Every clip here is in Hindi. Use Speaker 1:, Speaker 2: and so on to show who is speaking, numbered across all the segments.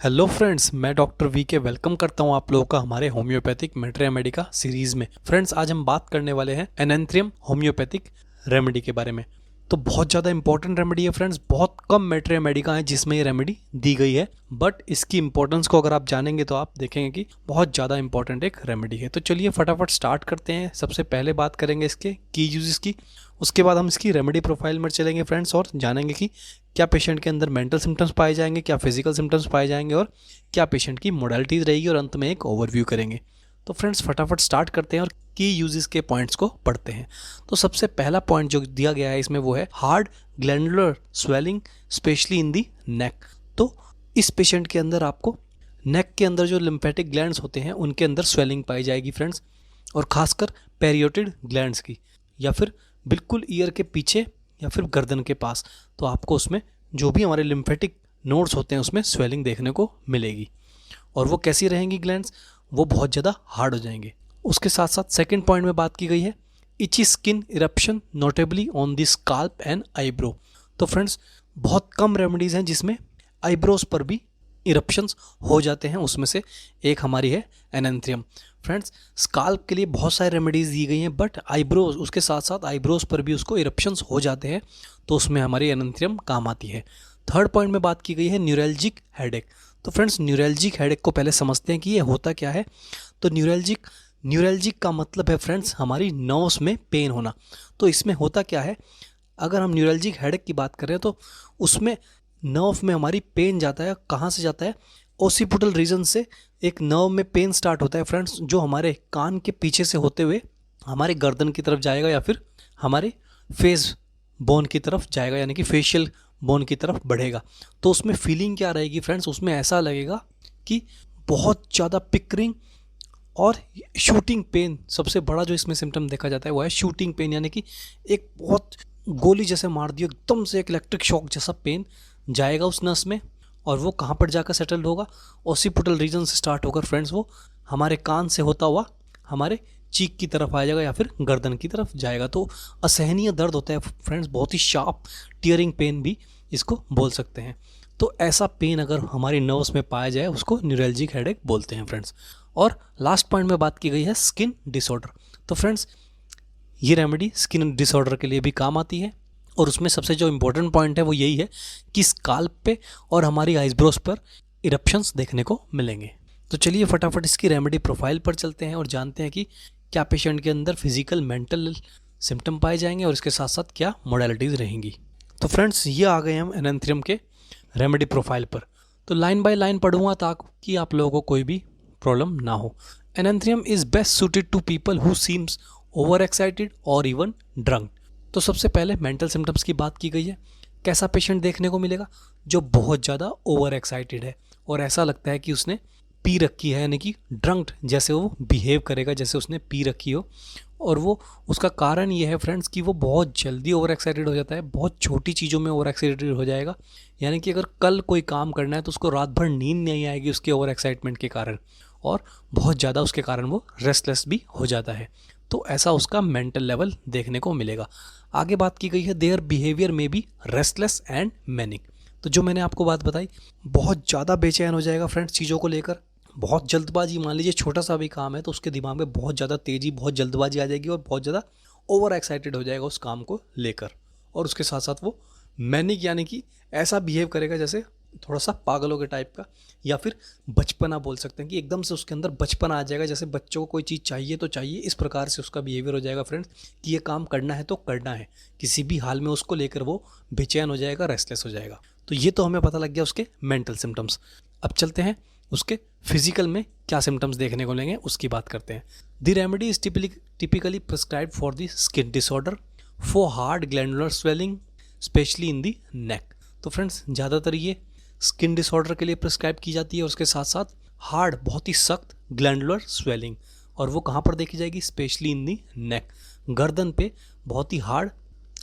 Speaker 1: हेलो फ्रेंड्स, मैं डॉक्टर वी के वेलकम करता हूं आप लोगों का हमारे होम्योपैथिक मेट्रिया मेडिका सीरीज में। फ्रेंड्स, आज हम बात करने वाले हैं एनेंथ्रियम होम्योपैथिक रेमेडी के बारे में। तो बहुत ज़्यादा इंपॉर्टेंट रेमेडी है फ्रेंड्स। बहुत कम मेट्रिया मेडिका है जिसमें ये रेमेडी दी गई है, बट इसकी इंपॉर्टेंस को अगर आप जानेंगे तो आप देखेंगे कि बहुत ज़्यादा इंपॉर्टेंट एक रेमेडी है। तो चलिए फटाफट स्टार्ट करते हैं। सबसे पहले बात करेंगे इसके की यूजेस की, उसके बाद हम इसकी रेमेडी प्रोफाइल में चलेंगे फ्रेंड्स और जानेंगे कि क्या पेशेंट के अंदर मेंटल सिम्टम्स पाए जाएंगे, क्या फिजिकल सिम्टम्स पाए जाएंगे और क्या पेशेंट की मोडालिटीज़ रहेगी, और अंत में एक ओवरव्यू करेंगे। तो फ्रेंड्स फटाफट स्टार्ट करते हैं और की यूजेस के पॉइंट्स को पढ़ते हैं। तो सबसे पहला पॉइंट जो दिया गया है इसमें वो है hard glandular swelling specially in the neck. तो इस पेशेंट के अंदर आपको नेक के अंदर जो लिम्फेटिक ग्लैंड्स होते हैं उनके अंदर स्वेलिंग पाई जाएगी फ्रेंड्स, और खासकर पेरियोटिड ग्लैंड्स की, या फिर बिल्कुल ईयर के पीछे या फिर गर्दन के पास। तो आपको उसमें जो भी हमारे लिम्फेटिक नोड्स होते हैं उसमें स्वेलिंग देखने को मिलेगी, और वो कैसी रहेंगी ग्लैंड्स, वो बहुत ज़्यादा हार्ड हो जाएंगे। उसके साथ साथ सेकंड पॉइंट में बात की गई है इची skin eruption notably on the scalp and eyebrow. तो फ्रेंड्स बहुत कम रेमेडीज़ हैं जिसमें आईब्रोज पर भी इरप्शंस हो जाते हैं, उसमें से एक हमारी है एनेंथ्रियम। फ्रेंड्स स्काल्प के लिए बहुत सारी रेमेडीज़ दी गई हैं, बट आईब्रोज, उसके साथ साथ आईब्रोज पर भी उसको इरप्शंस हो जाते हैं, तो उसमें हमारी एनेंथ्रियम काम आती है। थर्ड पॉइंट में बात की गई है न्यूरैल्जिक हेडेक। तो फ्रेंड्स न्यूरैल्जिक हेडेक को पहले समझते हैं कि ये होता क्या है। तो न्यूरैल्जिक का मतलब है फ्रेंड्स हमारी नर्व्स में पेन होना। तो इसमें होता क्या है, अगर हम न्यूरैल्जिक हेडेक की बात करें तो उसमें नर्व में हमारी पेन जाता है। कहाँ से जाता है? ओसिपिटल रीजन से एक नर्व में पेन स्टार्ट होता है फ्रेंड्स, जो हमारे कान के पीछे से होते हुए हमारे गर्दन की तरफ जाएगा या फिर हमारे फेस बोन की तरफ जाएगा, यानी कि फेशियल बोन की तरफ बढ़ेगा। तो उसमें फीलिंग क्या रहेगी फ्रेंड्स, उसमें ऐसा लगेगा कि बहुत ज़्यादा पिकरिंग और शूटिंग पेन। सबसे बड़ा जो इसमें सिम्टम देखा जाता है वो है शूटिंग पेन, यानी कि एक बहुत गोली जैसे मार दियो, एकदम से एक इलेक्ट्रिक शॉक जैसा पेन जाएगा उस नस में, और वो कहाँ पर जाकर सेटल्ड होगा? ओसिपिटल रीजन से स्टार्ट होकर फ्रेंड्स वो हमारे कान से होता हुआ हमारे चीक की तरफ आ जाएगा या फिर गर्दन की तरफ जाएगा। तो असहनीय दर्द होता है फ्रेंड्स, बहुत ही शार्प टीयरिंग पेन भी इसको बोल सकते हैं। तो ऐसा पेन अगर हमारी नर्व्स में पाया जाए उसको न्यूरैल्जिक हेडेक बोलते हैं फ्रेंड्स। और लास्ट पॉइंट में बात की गई है स्किन डिसऑर्डर। तो फ्रेंड्स ये रेमेडी स्किन डिसऑर्डर के लिए भी काम आती है, और उसमें सबसे जो इम्पोर्टेंट पॉइंट है वो यही है कि स्काल्प पे और हमारी आईब्रोज पर इरप्शंस देखने को मिलेंगे। तो चलिए फटाफट इसकी रेमेडी प्रोफाइल पर चलते हैं और जानते हैं कि क्या पेशेंट के अंदर फिजिकल मेंटल सिम्टम पाए जाएंगे और इसके साथ साथ क्या मोडालिटीज़ रहेंगी। तो फ्रेंड्स ये आ गए हम एनेंथ्रियम के रेमेडी प्रोफाइल पर। तो लाइन बाय लाइन पढ़ूंगा ताकि आप लोगों को कोई भी प्रॉब्लम ना हो। Anantherum is best suited to people who seems over excited और इवन ड्रंक। तो सबसे पहले मेंटल सिम्टम्स की बात की गई है। कैसा पेशेंट देखने को मिलेगा? जो बहुत ज़्यादा ओवर एक्साइटेड है और ऐसा लगता है कि उसने पी रखी है, यानी कि ड्रंक्ड जैसे वो बिहेव करेगा जैसे उसने पी रखी हो। और वो उसका कारण ये है फ्रेंड्स कि वो बहुत जल्दी ओवर एक्साइटेड हो जाता है, बहुत छोटी चीज़ों में ओवर एक्साइटेड हो जाएगा। यानी कि अगर कल कोई काम करना है तो उसको रात भर नींद नहीं आएगी उसके ओवर एक्साइटमेंट के कारण, और बहुत ज़्यादा उसके कारण वो रेस्टलेस भी हो जाता है। तो ऐसा उसका मेंटल लेवल देखने को मिलेगा। आगे बात की गई है देयर बिहेवियर में बी रेस्टलेस एंड मैनिक। तो जो मैंने आपको बात बताई, बहुत ज़्यादा बेचैन हो जाएगा फ्रेंड्स चीज़ों को लेकर, बहुत जल्दबाजी। मान लीजिए छोटा सा भी काम है तो उसके दिमाग में बहुत ज़्यादा तेज़ी, बहुत जल्दबाजी आ जाएगी और बहुत ज़्यादा ओवर एक्साइटेड हो जाएगा उस काम को लेकर। और उसके साथ साथ वो मैनिक, यानी कि ऐसा बिहेव करेगा जैसे थोड़ा सा पागलों के टाइप का, या फिर बचपना बोल सकते हैं कि एकदम से उसके अंदर बचपना आ जाएगा, जैसे बच्चों को कोई चीज़ चाहिए तो चाहिए, इस प्रकार से उसका बिहेवियर हो जाएगा फ्रेंड्स कि ये काम करना है तो करना है, किसी भी हाल में उसको लेकर वो बेचैन हो जाएगा, रेस्टलेस हो जाएगा। तो ये तो हमें पता लग गया उसके मेंटल सिम्टम्स। अब चलते हैं उसके फिजिकल में क्या सिम्टम्स देखने को लेंगे उसकी बात करते हैं। The remedy is typically prescribe for the skin disorder for hard glandular swelling specially in the neck. तो फ्रेंड्स ज़्यादातर ये स्किन डिसऑर्डर के लिए प्रिस्क्राइब की जाती है, और उसके साथ साथ हार्ड, बहुत ही सख्त ग्लैंडुलर स्वेलिंग, और वो कहाँ पर देखी जाएगी? स्पेशली इन दी नेक, गर्दन पे बहुत ही हार्ड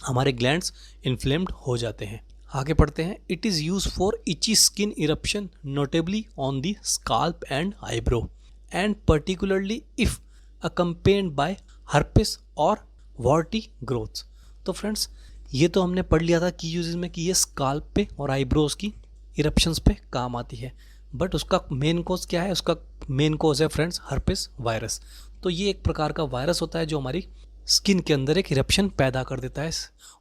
Speaker 1: हमारे ग्लैंड्स इन्फ्लेम्ड हो जाते हैं। आगे पढ़ते हैं। It is use for itchy skin eruption notably on the scalp and eyebrow and particularly if accompanied by herpes और वॉर्टी ग्रोथ्स। तो फ्रेंड्स ये तो हमने पढ़ लिया था की यूजेस में कि ये स्काल्प पे और आईब्रोज की इरप्शंस पे काम आती है, बट उसका मेन कोज क्या है? उसका मेन कोज है फ्रेंड्स हर्पिस वायरस। तो ये एक प्रकार का वायरस होता है जो हमारी स्किन के अंदर एक इरप्शन पैदा कर देता है।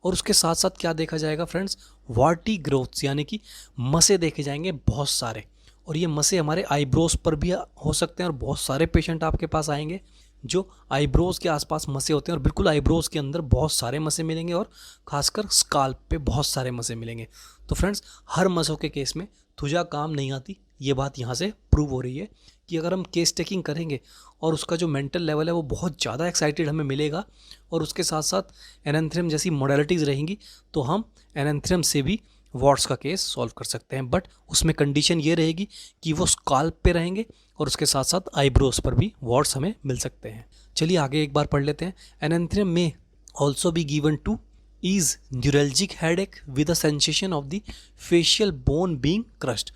Speaker 1: और उसके साथ साथ क्या देखा जाएगा फ्रेंड्स? वार्टी ग्रोथ्स, यानी कि मसे देखे जाएंगे बहुत सारे। और ये मसे हमारे आईब्रोज पर भी हो सकते हैं, और बहुत सारे पेशेंट आपके पास आएंगे जो आईब्रोज के आसपास मसे होते हैं, और बिल्कुल आईब्रोज के अंदर बहुत सारे मसे मिलेंगे, और खासकर स्काल्प पे बहुत सारे मसे मिलेंगे। तो फ्रेंड्स, हर मसों के केस में थुजा काम नहीं आती, ये बात यहाँ से प्रूव हो रही है कि अगर हम केस टेकिंग करेंगे और उसका जो मेंटल लेवल है वो बहुत ज़्यादा एक्साइटेड हमें मिलेगा, और उसके साथ साथ एनेंथ्रियम जैसी मॉडलिटीज़ रहेंगी, तो हम एनेंथ्रियम से भी वॉर्ड्स का केस सॉल्व कर सकते हैं। बट उसमें कंडीशन ये रहेगी कि वो स्काल्प पे रहेंगे, और उसके साथ साथ आईब्रोज पर भी वॉर्ड्स हमें मिल सकते हैं। चलिए आगे एक बार पढ़ लेते हैं। एनेंथ्रियम में also be given to is neuralgic headache with a sensation of the facial bone being crushed।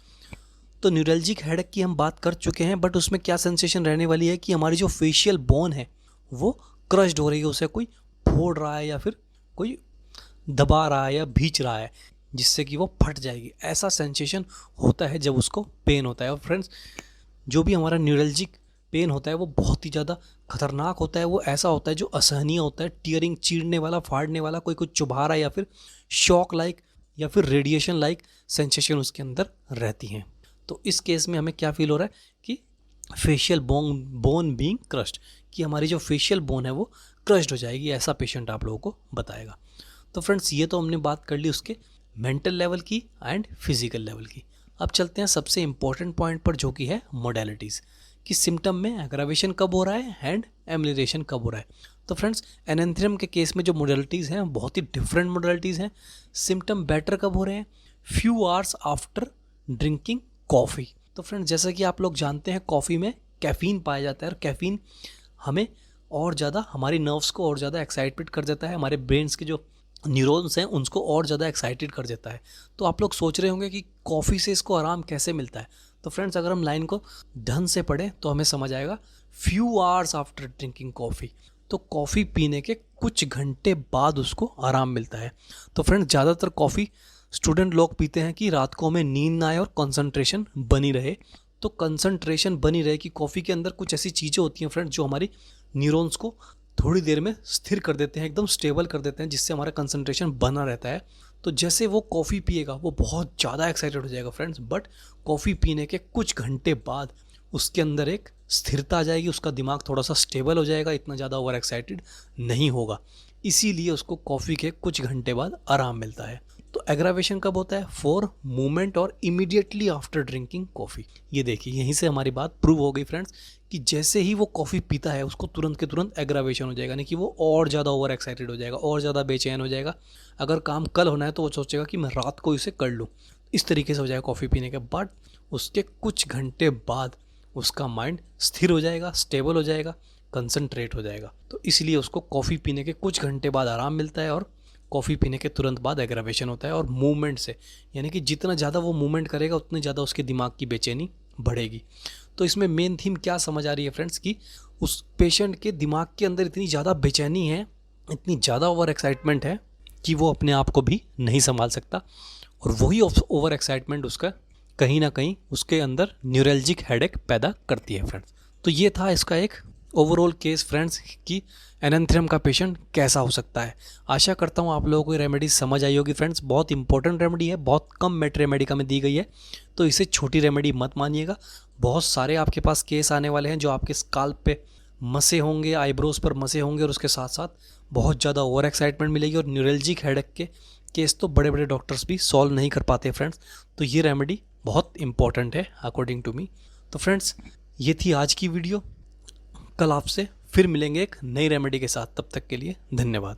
Speaker 1: तो न्यूरल्जिक हेडेक की हम बात कर चुके हैं, बट उसमें क्या सेंसेशन रहने वाली है कि हमारी जो फेशियल बोन है वो क्रश्ड हो रही है, उसे कोई फोड़ रहा है या फिर कोई दबा रहा है या भींच रहा है, जिससे कि वो फट जाएगी। ऐसा सेंसेशन होता है जब उसको पेन होता है। और फ्रेंड्स, जो भी हमारा न्यूरल्जिक पेन होता है वो बहुत ही ज़्यादा खतरनाक होता है। वो ऐसा होता है जो असहनीय होता है, टीयरिंग, चीरने वाला, फाड़ने वाला, कोई कुछ चुभा रहा है, या फिर शॉक लाइक या फिर रेडिएशन लाइक सेंसेशन उसके अंदर रहती हैं। तो इस केस में हमें क्या फील हो रहा है कि फेशियल बोन बीइंग क्रश्ड, कि हमारी जो फेशियल बोन है वो क्रश्ड हो जाएगी, ऐसा पेशेंट आप लोगों को बताएगा। तो फ्रेंड्स, ये तो हमने बात कर ली उसके मेंटल लेवल की एंड फिजिकल लेवल की। अब चलते हैं सबसे इंपॉर्टेंट पॉइंट पर, जो कि है मोडेलिटीज़, कि सिम्टम में एग्रावेशन कब हो रहा है एंड एमलिरेशन कब हो रहा है। तो फ्रेंड्स, एनेंथ्रियम के केस में जो मोडेलिटीज़ हैं बहुत ही डिफरेंट मोडेलिटीज़ हैं। सिम्टम बेटर कब हो रहे हैं? Few hours after drinking coffee. तो फ्रेंड्स, जैसा कि आप लोग जानते हैं, कॉफ़ी में कैफ़ीन पाया जाता है, और कैफ़ीन हमें और ज़्यादा, हमारी नर्व्स को और ज़्यादा एक्साइटेड कर देता है, हमारे ब्रेन्स के जो न्यूरॉन्स हैं उनको और ज़्यादा एक्साइटेड कर देता है। तो आप लोग सोच रहे होंगे कि कॉफ़ी से इसको आराम कैसे मिलता है। तो फ्रेंड्स, अगर हम लाइन को ढंग से पढ़ें तो हमें समझ आएगा, few hours after drinking coffee. तो कॉफ़ी पीने के कुछ घंटे बाद उसको आराम मिलता है। तो फ्रेंड्स, ज़्यादातर कॉफ़ी स्टूडेंट लोग पीते हैं कि रात को हमें नींद ना आए और कंसंट्रेशन बनी रहे। तो कंसंट्रेशन बनी रहे कि कॉफ़ी के अंदर कुछ ऐसी चीज़ें होती हैं फ्रेंड्स जो हमारी न्यूरॉन्स को थोड़ी देर में स्थिर कर देते हैं, एकदम स्टेबल कर देते हैं, जिससे हमारा कंसंट्रेशन बना रहता है। तो जैसे वो कॉफ़ी पिएगा वो बहुत ज़्यादा एक्साइटेड हो जाएगा फ्रेंड्स, बट कॉफ़ी पीने के कुछ घंटे बाद उसके अंदर एक स्थिरता आ जाएगी, उसका दिमाग थोड़ा सा स्टेबल हो जाएगा, इतना ज़्यादा ओवर एक्साइटेड नहीं होगा। इसीलिए उसको कॉफ़ी के कुछ घंटे बाद आराम मिलता है। तो एग्रावेशन कब होता है? फॉर मूवमेंट और इमीडिएटली आफ्टर ड्रिंकिंग कॉफ़ी। ये देखिए, यहीं से हमारी बात प्रूव हो गई फ्रेंड्स कि जैसे ही वो कॉफ़ी पीता है उसको तुरंत के तुरंत एग्रावेशन हो जाएगा, यानी कि वो और ज़्यादा ओवर एक्साइटेड हो जाएगा, और ज़्यादा बेचैन हो जाएगा। अगर काम कल होना है तो वो सोचेगा कि मैं रात को इसे कर लूँ, इस तरीके से हो जाएगा कॉफ़ी पीने के बाद। उसके कुछ घंटे बाद उसका माइंड स्थिर हो जाएगा, स्टेबल हो जाएगा, कंसंट्रेट हो जाएगा। तो इसलिए उसको कॉफ़ी पीने के कुछ घंटे बाद आराम मिलता है, और कॉफ़ी पीने के तुरंत बाद एग्रावेशन होता है। और मूवमेंट से, यानी कि जितना ज़्यादा वो मूवमेंट करेगा उतनी ज़्यादा उसके दिमाग की बेचैनी बढ़ेगी। तो इसमें मेन थीम क्या समझ आ रही है फ्रेंड्स, कि उस पेशेंट के दिमाग के अंदर इतनी ज़्यादा बेचैनी है, इतनी ज़्यादा ओवर एक्साइटमेंट है कि वो अपने आप को भी नहीं संभाल सकता, और वही ओवर एक्साइटमेंट उसका कहीं ना कहीं उसके अंदर न्यूरल्जिक हेडेक पैदा करती है फ्रेंड्स। तो ये था इसका एक ओवरऑल केस फ्रेंड्स, कि एनेंथ्रियम का पेशेंट कैसा हो सकता है। आशा करता हूँ आप लोगों को रेमेडी समझ आई होगी फ्रेंड्स। बहुत इंपॉर्टेंट रेमेडी है, बहुत कम मेट्री रेमेडिका में दी गई है, तो इसे छोटी रेमेडी मत मानिएगा। बहुत सारे आपके पास केस आने वाले हैं जो आपके स्काल्प पे मसे होंगे, आईब्रोज पर मसे होंगे, और उसके साथ साथ बहुत ज़्यादा ओवर एक्साइटमेंट मिलेगी। और न्यूरल्जिक हेडेक के केस तो बड़े बड़े डॉक्टर्स भी सॉल्व नहीं कर पाते फ्रेंड्स। तो ये रेमेडी बहुत इंपॉर्टेंट है अकॉर्डिंग टू मी। तो फ्रेंड्स, ये थी आज की वीडियो। कल आपसे फिर मिलेंगे एक नई रेमेडी के साथ, तब तक के लिए धन्यवाद।